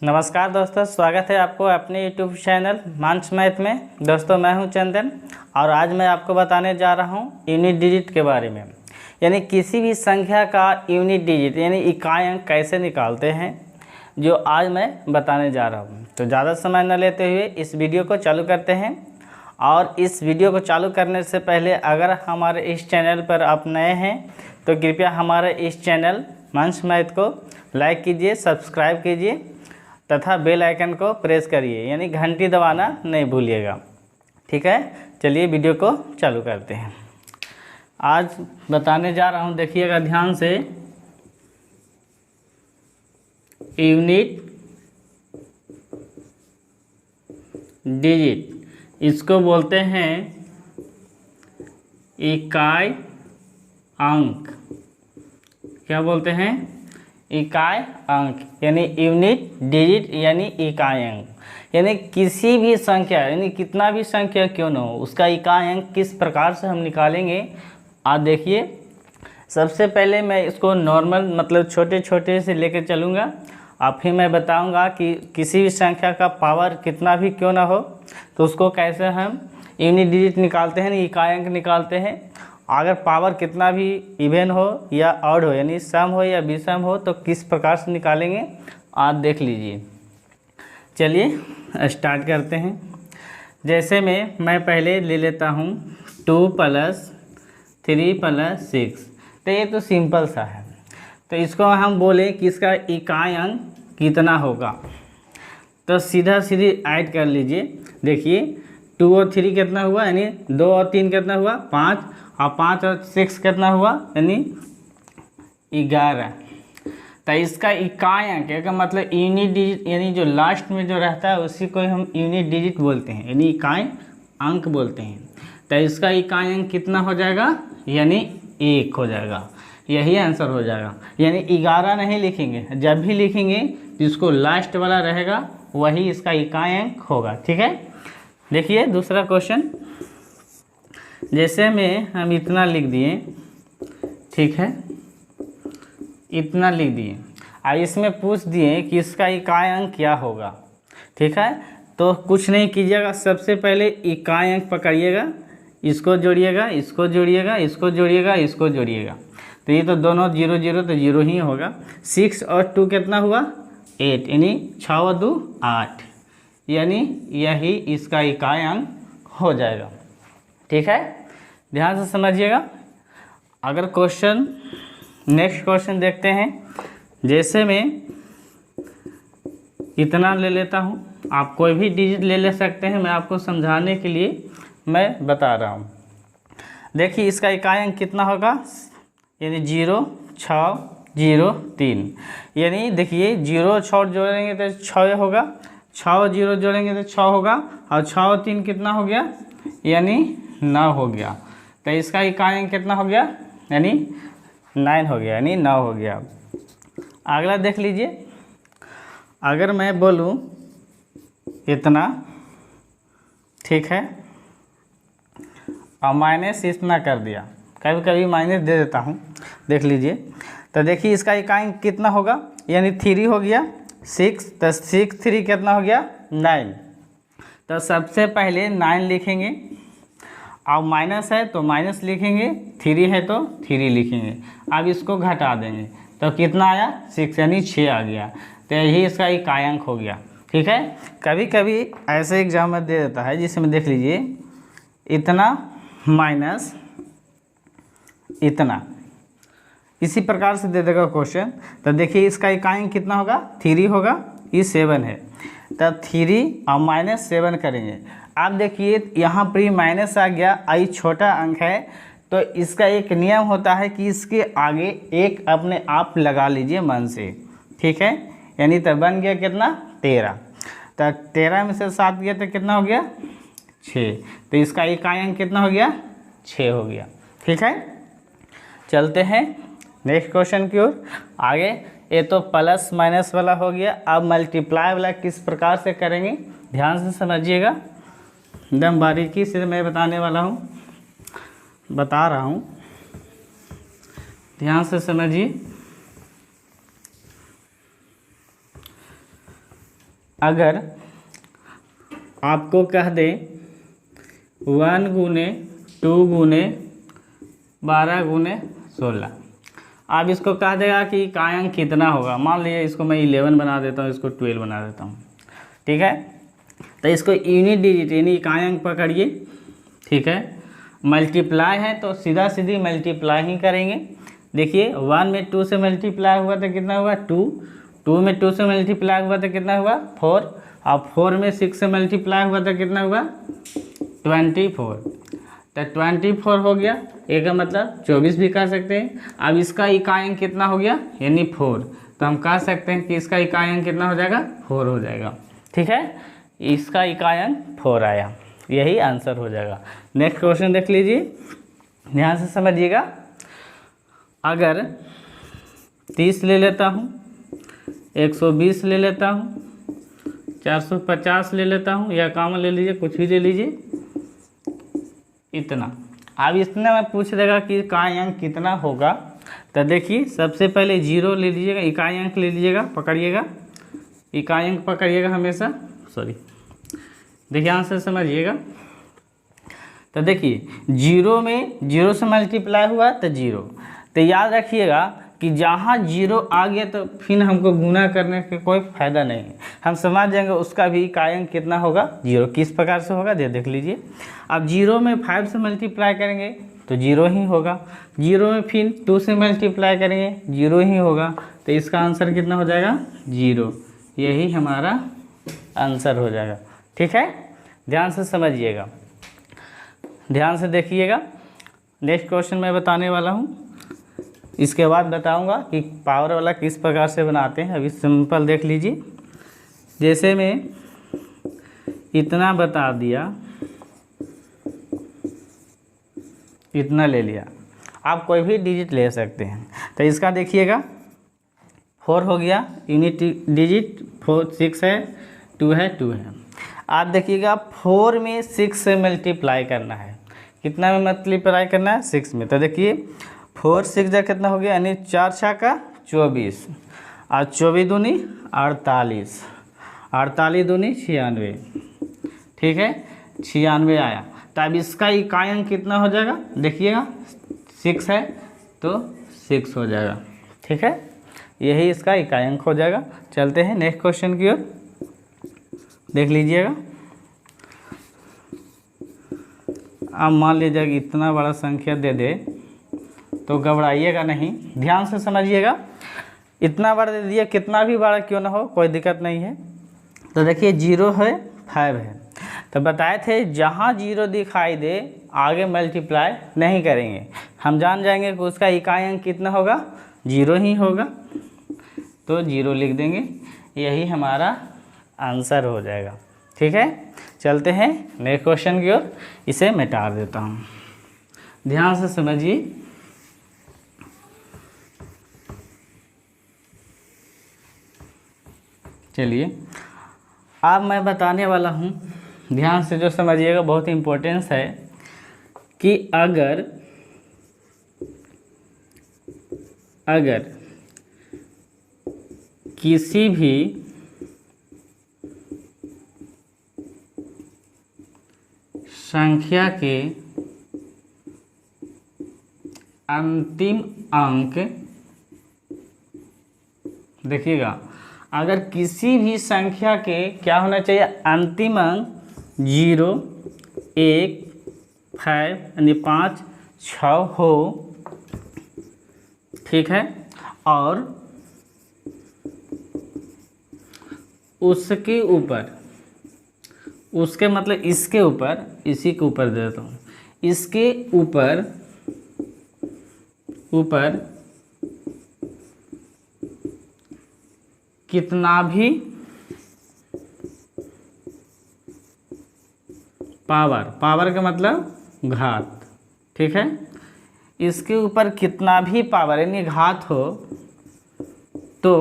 नमस्कार दोस्तों, स्वागत है आपको अपने YouTube चैनल मानस मैथ में। दोस्तों मैं हूं चंदन और आज मैं आपको बताने जा रहा हूं यूनिट डिजिट के बारे में। यानी किसी भी संख्या का यूनिट डिजिट यानी इकाई अंक कैसे निकालते हैं, जो आज मैं बताने जा रहा हूं। तो ज़्यादा समय न लेते हुए इस वीडियो को चालू करते हैं। और इस वीडियो को चालू करने से पहले अगर हमारे इस चैनल पर आप नए हैं तो कृपया हमारे इस चैनल मानस मैथ को लाइक कीजिए, सब्सक्राइब कीजिए तथा बेल आइकन को प्रेस करिए, यानी घंटी दबाना नहीं भूलिएगा। ठीक है, चलिए वीडियो को चालू करते हैं। आज बताने जा रहा हूँ, देखिएगा ध्यान से। यूनिट डिजिट, इसको बोलते हैं इकाई अंक। क्या बोलते हैं? इकाई अंक, यानी यूनिट डिजिट यानी इकाई अंक। यानी किसी भी संख्या, यानी कितना भी संख्या क्यों न हो, उसका इकाई अंक किस प्रकार से हम निकालेंगे आप देखिए। सबसे पहले मैं इसको नॉर्मल मतलब छोटे छोटे से लेकर चलूँगा, और फिर मैं बताऊंगा कि किसी भी संख्या का पावर कितना भी क्यों ना हो तो उसको कैसे हम यूनिट डिजिट निकालते हैं, इकाई अंक निकालते हैं। अगर पावर कितना भी इवन हो या ऑड हो, यानी सम हो या विषम हो, तो किस प्रकार से निकालेंगे आप देख लीजिए। चलिए स्टार्ट करते हैं। जैसे मैं पहले ले लेता हूँ 2 + 3 + 6। तो ये तो सिंपल सा है, तो इसको हम बोले कि इसका इकाई अंक कितना होगा, तो सीधा सीधी ऐड कर लीजिए। देखिए 2 और 3 कितना हुआ, यानी 2 और 3 कितना हुआ 5, और 5 और 6 कितना हुआ, यानी 11। तो इसका इकाई अंक का मतलब यूनिट डिजिट, यानी जो लास्ट में जो रहता है उसी को हम यूनिट डिजिट बोलते हैं, यानी इकाई अंक बोलते हैं। तो इसका इकाई अंक कितना हो जाएगा, यानी 1 हो जाएगा। यही आंसर हो जाएगा। यानी 11 नहीं लिखेंगे, जब भी लिखेंगे जिसको लास्ट वाला रहेगा वही इसका इकाई अंक होगा। ठीक है, देखिए दूसरा क्वेश्चन। जैसे में हम इतना लिख दिए, ठीक है, इतना लिख दिए, और इसमें पूछ दिए कि इसका इकाई अंक क्या होगा। ठीक है, तो कुछ नहीं कीजिएगा, सबसे पहले इकाई अंक पकड़िएगा, इसको जोड़िएगा, इसको जोड़िएगा, इसको जोड़िएगा, इसको जोड़िएगा। तो ये तो दोनों 0 0, तो 0 ही होगा। 6 और 2 कितना हुआ 8, यानी 6 और 2 8, यानी यही इसका इकाई अंक हो जाएगा। ठीक है, ध्यान से समझिएगा। अगर क्वेश्चन नेक्स्ट क्वेश्चन देखते हैं। जैसे मैं इतना ले लेता हूँ, आप कोई भी डिजिट ले सकते हैं, मैं आपको समझाने के लिए मैं बता रहा हूँ। देखिए इसका इकाई अंक कितना होगा, यानी 0 6 0 3, यानी देखिए 0 6 जोड़ेंगे तो 6 होगा, 6 और 0 जोड़ेंगे तो 6 होगा, और 6 और 3 कितना हो गया, यानी 9 हो गया। तो इसका इकाई अंक कितना हो गया, यानी 9 हो गया, यानी 9 हो गया। अगला देख लीजिए। अगर मैं बोलूँ इतना, ठीक है, और माइनस इतना कर दिया, कभी कभी माइनस दे देता हूँ, देख लीजिए। तो देखिए इसका इकाई अंक कितना होगा, यानी 3 हो गया 6, तो 6 3 कितना हो गया 9। तो सबसे पहले 9 लिखेंगे, अब माइनस है तो माइनस लिखेंगे, 3 है तो 3 लिखेंगे। अब इसको घटा देंगे तो कितना आया 6, यानी 6 आ गया। तो यही इसका इकाई अंक हो गया। ठीक है, कभी कभी ऐसे एग्जाम में दे देता है जिसमें देख लीजिए इतना माइनस इतना, इसी प्रकार से दे देगा क्वेश्चन। तो देखिए इसका इकाई अंक कितना होगा, 3 होगा, ये 7 है। तो 3 और -7 करेंगे। आप देखिए यहाँ पर माइनस आ गया, आई छोटा अंक है, तो इसका एक नियम होता है कि इसके आगे एक अपने आप लगा लीजिए मन से। ठीक है, यानी तो बन गया कितना 13। तो 13 में से 7 गया तो कितना हो गया 6। तो इसका इकाई अंक कितना हो गया 6 हो गया। ठीक है, चलते हैं नेक्स्ट क्वेश्चन की ओर आगे। ये तो प्लस माइनस वाला हो गया। अब मल्टीप्लाई वाला किस प्रकार से करेंगे ध्यान से समझिएगा, एकदम बारीकी से मैं बताने वाला हूँ, बता रहा हूँ, ध्यान से समझिए। अगर आपको कह दे 1 गुने 2 गुने 12 गुने 16, आप इसको कह देगा कि इकायांक कितना होगा। मान लीजिए इसको मैं 11 बना देता हूँ, इसको 12 बना देता हूँ, ठीक है। तो इसको यूनिट डिजिट यानी इकायांक पकड़िए, ठीक है। मल्टीप्लाई है तो सीधा सीधी मल्टीप्लाई ही करेंगे। देखिए 1 में 2 से मल्टीप्लाई हुआ तो कितना हुआ 2, 2 में 2 से मल्टीप्लाई हुआ तो कितना हुआ 4, और 4 में 6 से मल्टीप्लाई हुआ तो कितना हुआ 24। तो 24 हो गया, एक का मतलब 24 भी कर सकते हैं। अब इसका इकायांक कितना हो गया यानी 4, तो हम कह सकते हैं कि इसका इकायांक कितना हो जाएगा 4 हो जाएगा, ठीक है। इसका इकायांक 4 आया, यही आंसर हो जाएगा। नेक्स्ट क्वेश्चन देख लीजिए, ध्यान से समझिएगा। अगर 30 ले लेता हूँ, 120 ले लेता हूँ, 450 ले लेता हूँ, या कॉमन ले लीजिए, कुछ भी ले लीजिए, इतना। अब इतना में पूछ देगा कि इकाई अंक कितना होगा। तो देखिए सबसे पहले 0 ले लीजिएगा, इकाई अंक ले लीजिएगा, पकड़िएगा, इकाई अंक पकड़िएगा हमेशा, सॉरी, देखिए आंसर समझिएगा। तो देखिए 0 में 0 से मल्टीप्लाई हुआ तो 0, तो याद रखिएगा कि जहाँ 0 आ गया तो फिर हमको गुना करने का कोई फ़ायदा नहीं है, हम समझ जाएंगे उसका भी इकाई अंक कितना होगा 0। किस प्रकार से होगा देख लीजिए। अब 0 में 5 से मल्टीप्लाई करेंगे तो 0 ही होगा, 0 में फिर 2 से मल्टीप्लाई करेंगे 0 ही होगा, तो इसका आंसर कितना हो जाएगा 0। यही हमारा आंसर हो जाएगा, ठीक है। ध्यान से समझिएगा, ध्यान से देखिएगा। नेक्स्ट क्वेश्चन मैं बताने वाला हूँ, इसके बाद बताऊंगा कि पावर वाला किस प्रकार से बनाते हैं। अभी सिंपल देख लीजिए, जैसे मैं इतना बता दिया, इतना ले लिया, आप कोई भी डिजिट ले सकते हैं। तो इसका देखिएगा 4 हो गया, यूनिट डिजिट 4, 6 है, 2 है, 2 है। आप देखिएगा 4 में 6 से मल्टीप्लाई करना है, कितना में मल्टीप्लाई करना है 6 में। तो देखिए 4 6 जा कितना हो गया यानी 4 6 का 24, और 24 दूनी 48, 48 दूनी 96, ठीक है, 96 आया। तो अब इसका इकाई अंक कितना हो जाएगा देखिएगा, 6 है तो 6 हो जाएगा, ठीक है, यही इसका इकाई अंक हो जाएगा। चलते हैं नेक्स्ट क्वेश्चन की ओर, देख लीजिएगा। अब मान लीजिए कि इतना बड़ा संख्या दे दे तो घबराइएगा नहीं, ध्यान से समझिएगा। इतना बड़ा दे दिया, कितना भी बड़ा क्यों ना हो कोई दिक्कत नहीं है। तो देखिए 0 है, 5 है, तो बताए थे जहाँ 0 दिखाई दे आगे मल्टीप्लाई नहीं करेंगे, हम जान जाएंगे कि उसका इकाई अंक कितना होगा 0 ही होगा, तो 0 लिख देंगे, यही हमारा आंसर हो जाएगा, ठीक है। चलते हैं नेक्स्ट क्वेश्चन की ओर, इसे मिटा देता हूँ, ध्यान से समझिए। चलिए अब मैं बताने वाला हूँ, ध्यान से जो समझिएगा, बहुत इम्पोर्टेंस है कि अगर किसी भी संख्या के अंतिम अंक, देखिएगा अगर किसी भी संख्या के क्या होना चाहिए अंतिम अंक 0 1 5 यानी 5 6 हो, ठीक है, और उसके ऊपर, उसके मतलब इसके ऊपर, इसी के ऊपर दे देता हूँ, इसके ऊपर कितना भी पावर का मतलब घात, ठीक है, इसके ऊपर कितना भी पावर यानी घात हो तो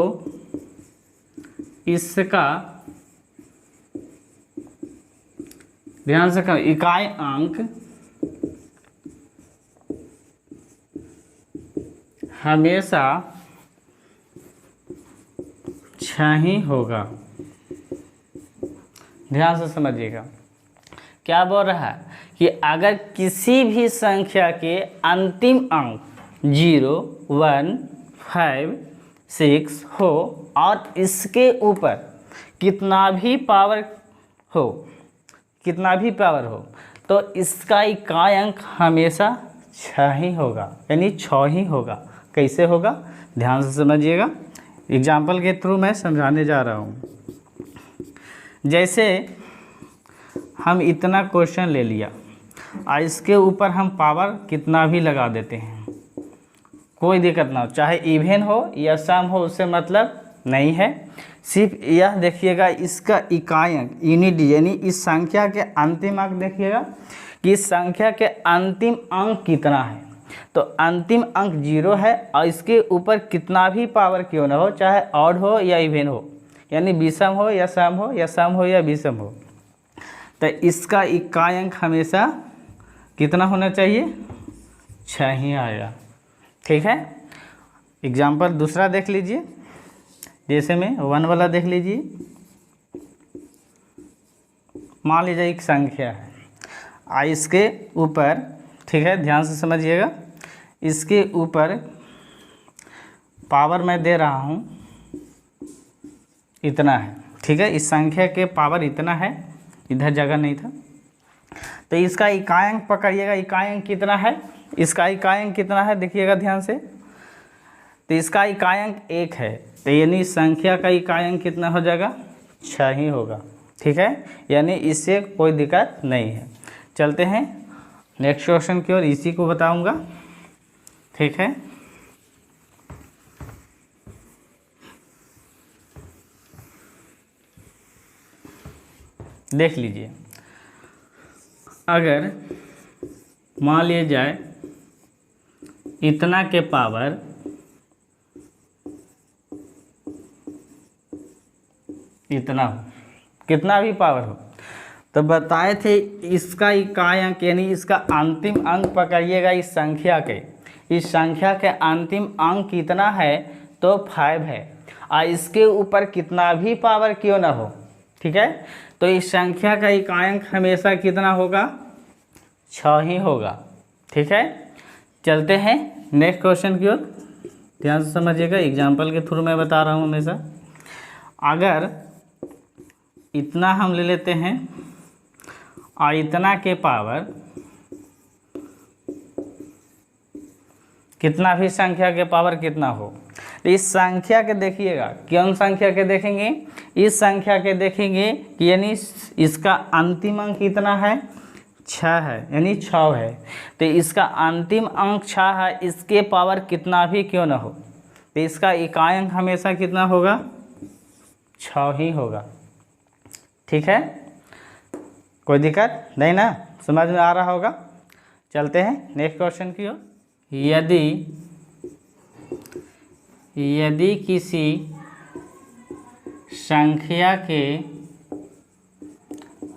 इसका ध्यान से इकाई अंक हमेशा 6 ही होगा, ध्यान से समझिएगा। क्या बोल रहा है कि अगर किसी भी संख्या के अंतिम अंक 0, 1, 5, 6 हो और इसके ऊपर कितना भी पावर हो तो इसका इकाई अंक हमेशा 6 ही होगा, यानी 6 ही होगा। कैसे होगा ध्यान से समझिएगा, एग्जाम्पल के थ्रू मैं समझाने जा रहा हूँ। जैसे हम इतना क्वेश्चन ले लिया और इसके ऊपर हम पावर कितना भी लगा देते हैं, कोई दिक्कत ना हो, चाहे इवन हो या सम हो, उससे मतलब नहीं है। सिर्फ यह देखिएगा इसका इकाई अंक यूनिट, यानी इस संख्या के अंतिम अंक देखिएगा कि इस संख्या के अंतिम अंक कितना है। तो अंतिम अंक 0 है और इसके ऊपर कितना भी पावर क्यों ना हो, चाहे ऑड हो या इवन हो, यानी विषम हो या सम हो या सम हो या विषम हो, तो इसका इकाई अंक हमेशा कितना होना चाहिए, 6 ही आएगा। ठीक है, एग्जाम्पल दूसरा देख लीजिए। जैसे में 1 वाला देख लीजिए। मान लीजिए एक संख्या है और इसके ऊपर, ठीक है ध्यान से समझिएगा, इसके ऊपर पावर मैं दे रहा हूँ इतना है। ठीक है, इस संख्या के पावर इतना है, इधर जगह नहीं था, तो इसका इकाई अंक पकड़िएगा। इकाई अंक कितना है, इसका इकाई अंक कितना है देखिएगा ध्यान से। तो इसका इकाई अंक 1 है, तो यानी संख्या का इकाई अंक कितना हो जाएगा, 6 ही होगा। ठीक है, यानी इससे कोई दिक्कत नहीं है। चलते हैं नेक्स्ट क्वेश्चन की ओर, इसी को बताऊंगा। ठीक है, देख लीजिए। अगर मान लिया जाए इतना के पावर इतना हो, कितना भी पावर हो, तो बताए थे इसका इकाई अंक यानी इसका अंतिम अंक पकड़िएगा। इस संख्या के अंतिम अंक कितना है, तो 5 है और इसके ऊपर कितना भी पावर क्यों ना हो। ठीक है, तो इस संख्या का इकाई अंक हमेशा कितना होगा, 6 ही होगा। ठीक है, चलते हैं नेक्स्ट क्वेश्चन की ओर, ध्यान से समझिएगा, एग्जाम्पल के थ्रू मैं बता रहा हूँ हमेशा। अगर इतना हम ले लेते हैं और इतना के पावर कितना भी संख्या के पावर कितना हो, तो इस संख्या के देखिएगा, कौन संख्या के देखेंगे, इस संख्या के देखेंगे कि यानी इसका अंतिम अंक कितना है, 6 है, यानी 6 है, तो इसका अंतिम अंक 6 है, इसके पावर कितना भी क्यों ना हो, तो इसका इकाई अंक हमेशा कितना होगा, 6 ही होगा। ठीक है, कोई दिक्कत नहीं ना, समझ में आ रहा होगा। चलते हैं नेक्स्ट क्वेश्चन की ओर। यदि किसी संख्या के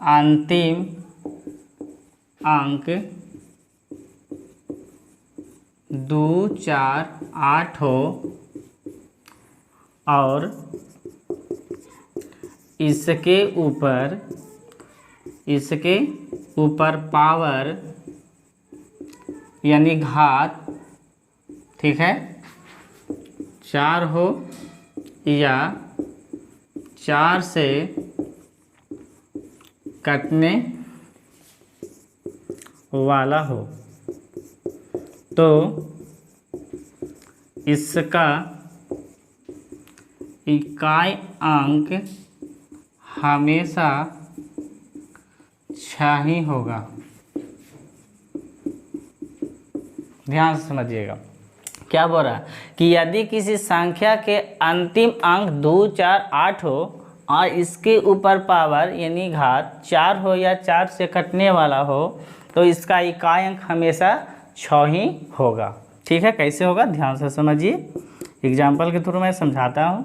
अंतिम अंक 2, 4, 8 हो और इसके ऊपर पावर यानी घात, ठीक है, 4 हो या 4 से कटने वाला हो, तो इसका इकाई अंक हमेशा 6 ही होगा। ध्यान से समझिएगा, क्या बोल रहा है कि यदि किसी संख्या के अंतिम अंक 2, 4, 8 हो और इसके ऊपर पावर यानी घात 4 हो या 4 से कटने वाला हो, तो इसका इकाई अंक हमेशा 6 ही होगा। ठीक है, कैसे होगा ध्यान से समझिए, एग्जाम्पल के थ्रू मैं समझाता हूँ।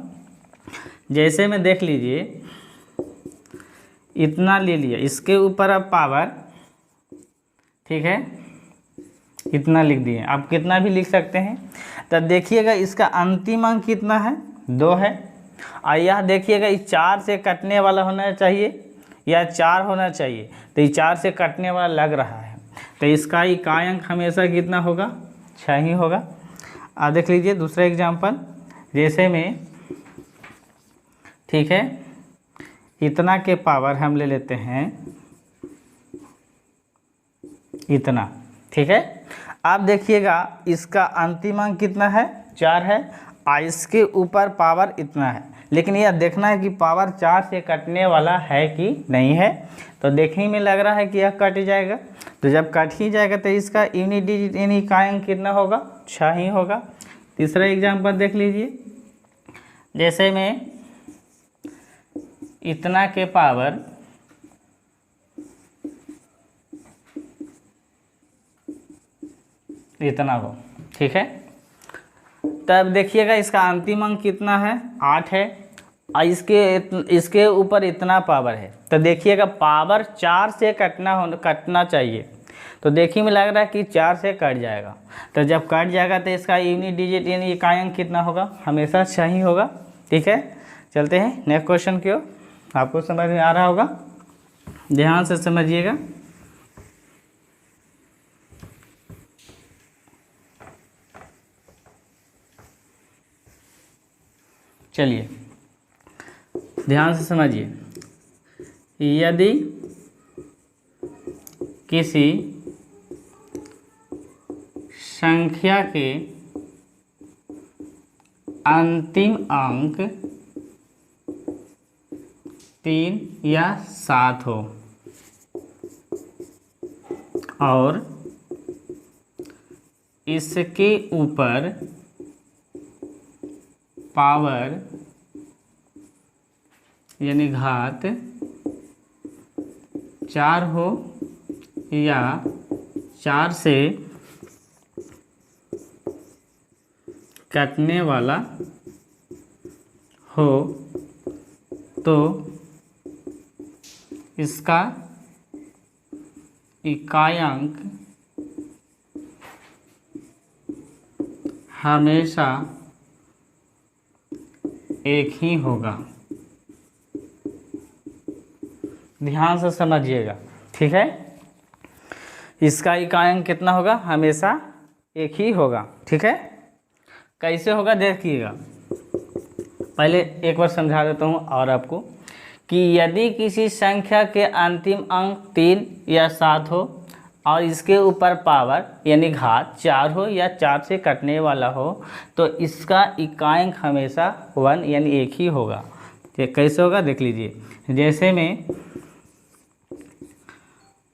जैसे में देख लीजिए, इतना ले लिया, इसके ऊपर अब पावर, ठीक है, इतना लिख दिए, आप कितना भी लिख सकते हैं। तब देखिएगा इसका अंतिम अंक कितना है, 2 है, और यह देखिएगा इस 4 से कटने वाला होना चाहिए, या 4 होना चाहिए, तो ये 4 से कटने वाला लग रहा है, तो इसका इकाई अंक हमेशा कितना होगा? 6 ही होगा। अब देख लीजिए दूसरा एग्जाम्पल, जैसे में ठीक है इतना के पावर हम ले लेते हैं इतना, ठीक है। आप देखिएगा इसका अंतिम अंक कितना है? 4 है, और इसके ऊपर पावर इतना है, लेकिन यह देखना है कि पावर 4 से कटने वाला है कि नहीं है। तो देखने में लग रहा है कि यह कट जाएगा, तो जब कट ही जाएगा तो इसका यूनिट डिजिट यानी इकाई अंक कितना होगा? 6 ही होगा। तीसरा एग्जाम्पल देख लीजिए, जैसे में इतना के पावर इतना हो, ठीक है। तब देखिएगा इसका अंतिम अंक कितना है? 8 है, और इसके ऊपर इतना पावर है, तो देखिएगा पावर 4 से कटना चाहिए, तो देखिए में लग रहा है कि 4 से कट जाएगा, तो जब कट जाएगा तो इसका यूनिट डिजिट यानी इकाई अंक कितना होगा? हमेशा 6 ही होगा, ठीक है। चलते हैं नेक्स्ट क्वेश्चन की ओर। आपको समझ में आ रहा होगा, ध्यान से समझिएगा। चलिए ध्यान से समझिए, यदि किसी संख्या के अंतिम अंक 3 या 7 हो और इसके ऊपर पावर यानी घात 4 हो या 4 से कटने वाला हो, तो इसका इकाई अंक हमेशा एक ही होगा। ध्यान से समझिएगा, ठीक है। इसका इकाई अंक कितना होगा? हमेशा एक ही होगा, ठीक है। कैसे होगा देखिएगा, पहले एक बार समझा देता हूँ और आपको, कि यदि किसी संख्या के अंतिम अंक 3 या 7 हो और इसके ऊपर पावर यानी घात 4 हो या 4 से कटने वाला हो, तो इसका इकाई अंक हमेशा 1 यानी एक ही होगा। तो कैसे होगा देख लीजिए, जैसे में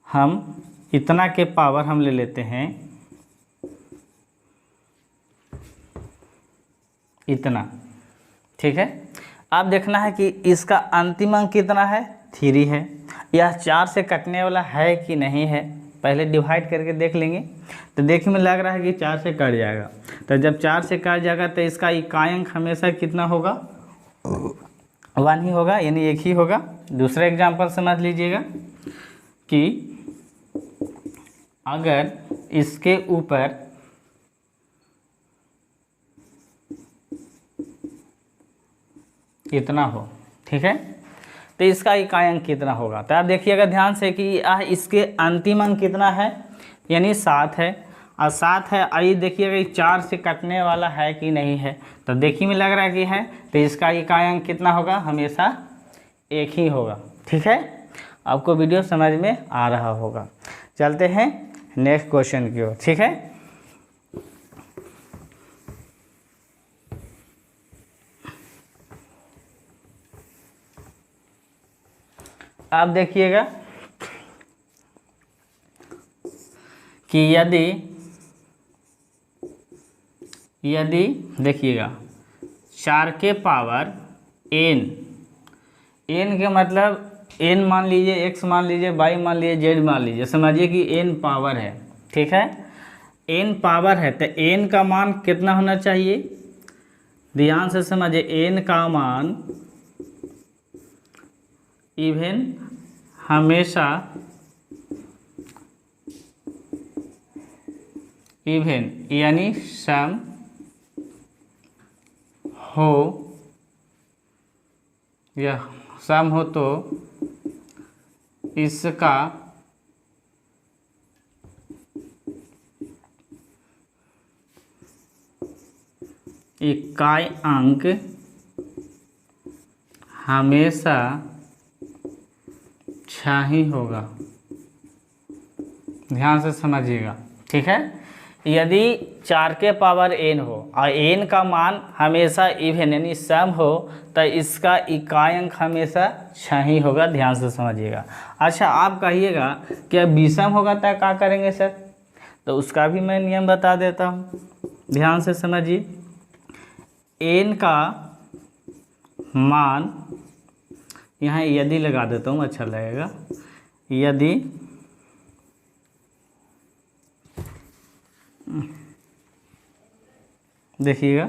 हम इतना के पावर हम ले लेते हैं इतना, ठीक है। अब देखना है कि इसका अंतिम अंक कितना है? 3 है, यह 4 से कटने वाला है कि नहीं है, पहले डिवाइड करके देख लेंगे, तो देखने में लग रहा है कि 4 से कट जाएगा, तो जब 4 से कट जाएगा तो इसका इकाई अंक हमेशा कितना होगा? 1 ही होगा, यानी एक ही होगा। दूसरा एग्जांपल समझ लीजिएगा कि अगर इसके ऊपर इतना हो, ठीक है, तो इसका इकाई अंक कितना होगा? तो आप देखिएगा ध्यान से कि इसके अंतिम अंक कितना है, यानी 7 है, और 7 है, और ये देखिएगा 4 से कटने वाला है कि नहीं है, तो देखिए में लग रहा है कि है, तो इसका इकाई अंक कितना होगा? हमेशा एक ही होगा, ठीक है। आपको वीडियो समझ में आ रहा होगा। चलते हैं नेक्स्ट क्वेश्चन की ओर, ठीक है। आप देखिएगा कि यदि देखिएगा 4 के पावर n के मतलब n मान लीजिए, x मान लीजिए, y मान लीजिए, z मान लीजिए, समझिए कि n पावर है, ठीक है। n पावर है तो n का मान कितना होना चाहिए? ध्यान से समझिए, n का मान इवन हमेशा इवन यानी सम हो या सम हो तो इसका इकाई अंक हमेशा 6 ही होगा। ध्यान से समझिएगा, ठीक है। यदि 4 के पावर n हो और n का मान हमेशा इवन यानी सम हो तो इसका इकाई अंक हमेशा 6 ही होगा। ध्यान से समझिएगा। अच्छा, आप कहिएगा कि विषम होगा तो क्या करेंगे सर? तो उसका भी मैं नियम बता देता हूँ, ध्यान से समझिए। n का मान यहाँ यदि लगा देता हूँ, अच्छा लगेगा। यदि देखिएगा,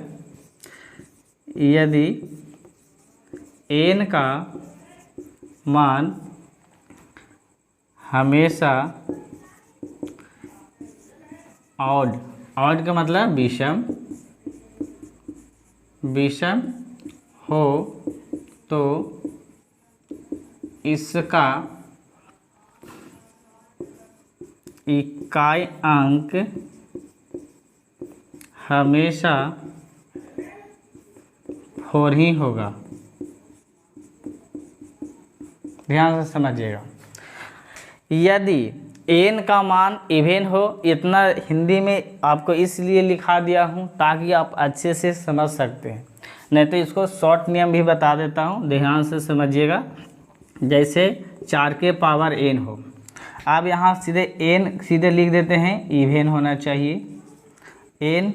यदि n का मान हमेशा ऑड का मतलब विषम हो तो इसका इकाई अंक हमेशा 4 ही होगा। ध्यान से समझिएगा। यदि n का मान इवन हो, इतना हिंदी में आपको इसलिए लिखा दिया हूँ ताकि आप अच्छे से समझ सकते हैं, नहीं तो इसको शॉर्ट नियम भी बता देता हूँ, ध्यान से समझिएगा। जैसे 4 के पावर n हो, आप यहाँ सीधे लिख देते हैं इवन होना चाहिए। n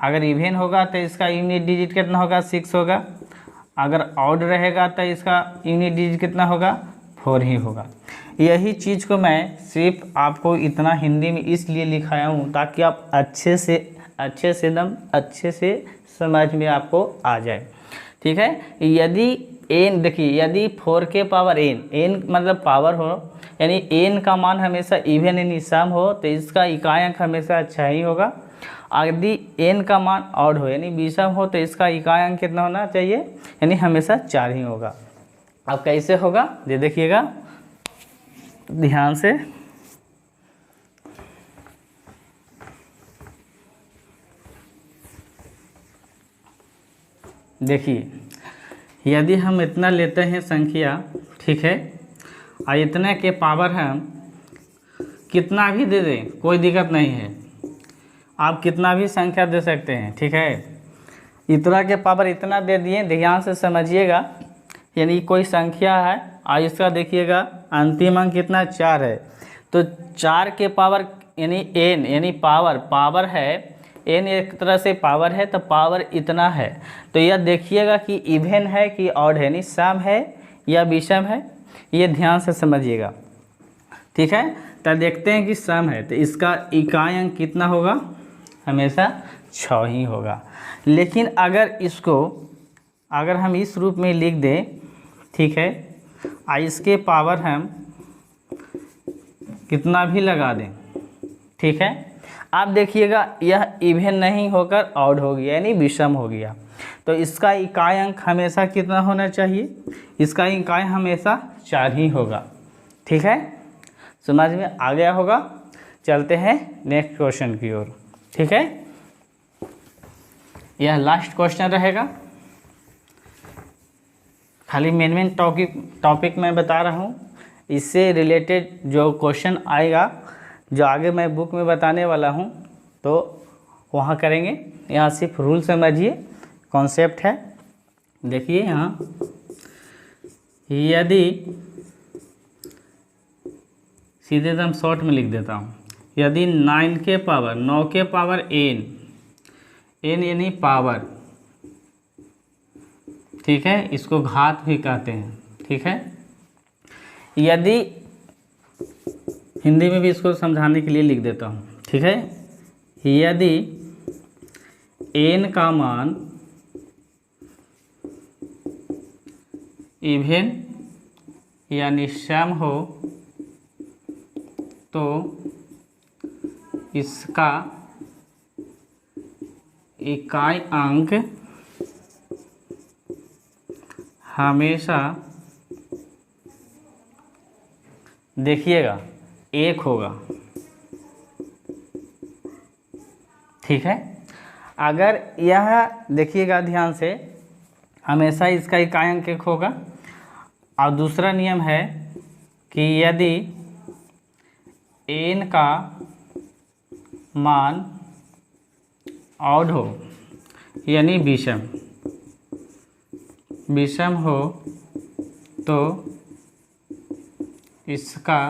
अगर इवन होगा तो इसका यूनिट डिजिट कितना होगा? 6 होगा। अगर ऑड रहेगा तो इसका यूनिट डिजिट कितना होगा? 4 ही होगा। यही चीज़ को मैं सिर्फ आपको इतना हिंदी में इसलिए लिखाया हूँ ताकि आप अच्छे से एकदम अच्छे से समझ में आपको आ जाए, ठीक है। यदि n देखिए, यदि 4 के पावर n मतलब पावर हो, यानी n का मान हमेशा इवन यानी सम हो तो इसका इकाई अंक हमेशा अच्छा ही होगा। यदि n का मान ऑड हो यानी विषम हो तो इसका इकाई अंक कितना होना चाहिए? यानी हमेशा 4 ही होगा। अब कैसे होगा ये देखिएगा ध्यान से। देखिए, यदि हम इतना लेते हैं संख्या, ठीक है, और इतने के पावर हम कितना भी दे दें कोई दिक्कत नहीं है, आप कितना भी संख्या दे सकते हैं, ठीक है। इतना के पावर इतना दे दिए, ध्यान से समझिएगा। यानी कोई संख्या है और इसका देखिएगा अंतिम अंक कितना? 4 है, तो 4 के पावर यानी n यानी पावर है, n एक तरह से पावर है तो पावर इतना है। तो यह देखिएगा कि इवन है कि ऑड है, यानी सम है या विषम है, ये ध्यान से समझिएगा, ठीक है। तो देखते हैं कि सम है तो इसका इकाई अंक कितना होगा? हमेशा 6 ही होगा। लेकिन अगर हम इस रूप में लिख दें, ठीक है, और इसके पावर हम कितना भी लगा दें, ठीक है, आप देखिएगा यह इवन नहीं होकर ऑड हो गया यानी विषम हो गया। तो इसका इकाई अंक हमेशा कितना होना चाहिए? इसका इकाई हमेशा 4 ही होगा, ठीक है। समझ में आ गया होगा। चलते हैं नेक्स्ट क्वेश्चन की ओर, ठीक है। यह लास्ट क्वेश्चन रहेगा। खाली मेन टॉपिक मैं बता रहा हूँ, इससे रिलेटेड जो क्वेश्चन आएगा जो आगे मैं बुक में बताने वाला हूँ तो वहाँ करेंगे। यहाँ सिर्फ रूल समझिए, कॉन्सेप्ट है। देखिए यहाँ, यदि सीधे एकदम शॉर्ट में लिख देता हूँ, यदि 9 के पावर n यानी पावर, ठीक है, इसको घात भी कहते हैं, ठीक है। यदि हिंदी में भी इसको समझाने के लिए लिख देता हूँ, ठीक है, यदि n का मान इवन यानी सम हो तो इसका इकाई अंक हमेशा देखिएगा 1 होगा, ठीक है। अगर यह देखिएगा ध्यान से, हमेशा इसका इकाई अंक 1 होगा। और दूसरा नियम है कि यदि n का मान ऑड हो यानी विषम हो तो इसका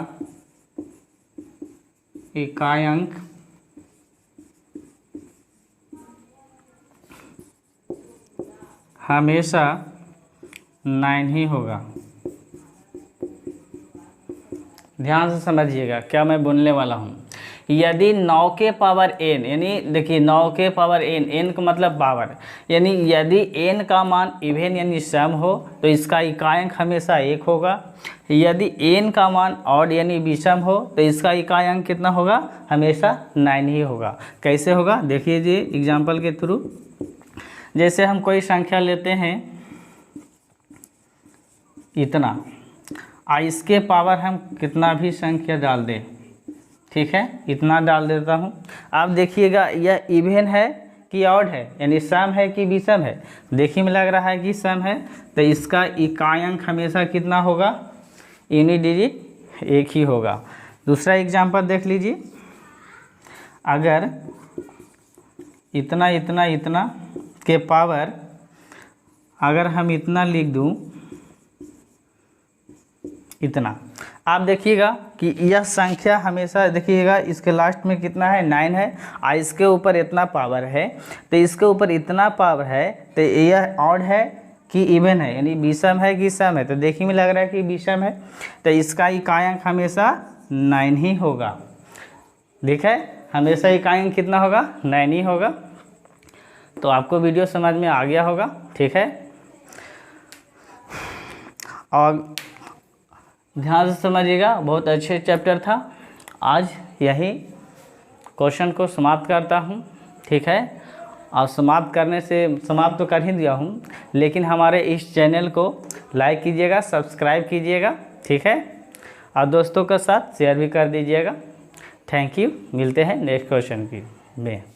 इकाई अंक हमेशा 9 ही होगा। ध्यान से समझिएगा क्या मैं बोलने वाला हूँ। यदि 9 के पावर n, यानी देखिए 9 के पावर n का मतलब पावर, यानी यदि n का मान इवन यानी सम हो तो इसका इकाई अंक हमेशा 1 होगा। यदि n का मान ऑड यानी विषम हो तो इसका इकाई अंक कितना होगा, हमेशा 9 ही होगा। कैसे होगा देखिए जी एग्जाम्पल के थ्रू। जैसे हम कोई संख्या लेते हैं इतना, इसके पावर हम कितना भी संख्या डाल दें, ठीक है, इतना डाल देता हूँ। अब देखिएगा यह इवन है कि ऑड है, यानी सम है कि विषम है। देखिए में लग रहा है कि सम है, तो इसका इकाई अंक हमेशा कितना होगा, यूनिट डिजिट 1 ही होगा। दूसरा एग्जांपल देख लीजिए। अगर इतना इतना इतना के पावर अगर हम इतना लिख दूँ, इतना, आप देखिएगा कि यह संख्या हमेशा देखिएगा इसके लास्ट में कितना है, 9 है, और इसके ऊपर इतना पावर है, तो इसके ऊपर इतना पावर है, तो यह ऑड है कि इवन है, यानी विषम है कि सम है। तो देखने में लग रहा है कि विषम है, तो इसका इकाई अंक हमेशा 9 ही होगा। ठीक है, हमेशा इकाई अंक कितना होगा, 9 ही होगा। तो आपको वीडियो समझ में आ गया होगा, ठीक है। और ध्यान से समझिएगा, बहुत अच्छे चैप्टर था। आज यही क्वेश्चन को समाप्त करता हूँ, ठीक है। और समाप्त करने से समाप्त तो कर ही दिया हूँ, लेकिन हमारे इस चैनल को लाइक कीजिएगा, सब्सक्राइब कीजिएगा, ठीक है, और दोस्तों के साथ शेयर भी कर दीजिएगा। Thank you. मिलते हैं नेक्स्ट क्वेश्चन में।